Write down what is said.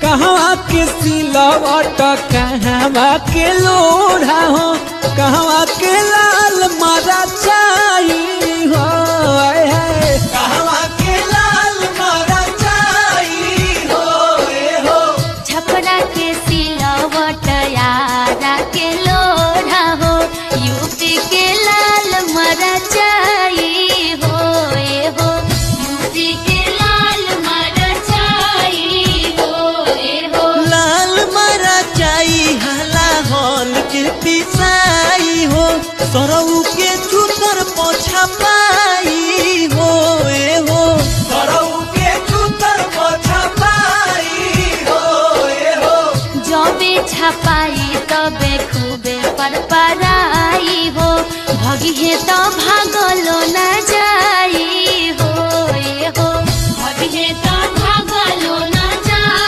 कहवा के सिलवट कहवा के लोढ़ा हो कहवा के लाल मरा चाई हो कहवा के लाल मरा चाई हो छपरा के सिलवट यारा के लोढ़ा हो यूपी के लाल मरा चाई हो यूपी के लाल मरा चाई हो लाल मरा चाई हला हल के पिसाई हो सरऊ के चूतर पोछा पाई हो सरऊ के चूतर पोछा पाई हो जबे छपाई तबे खूबे पर पराई हो भगी है तो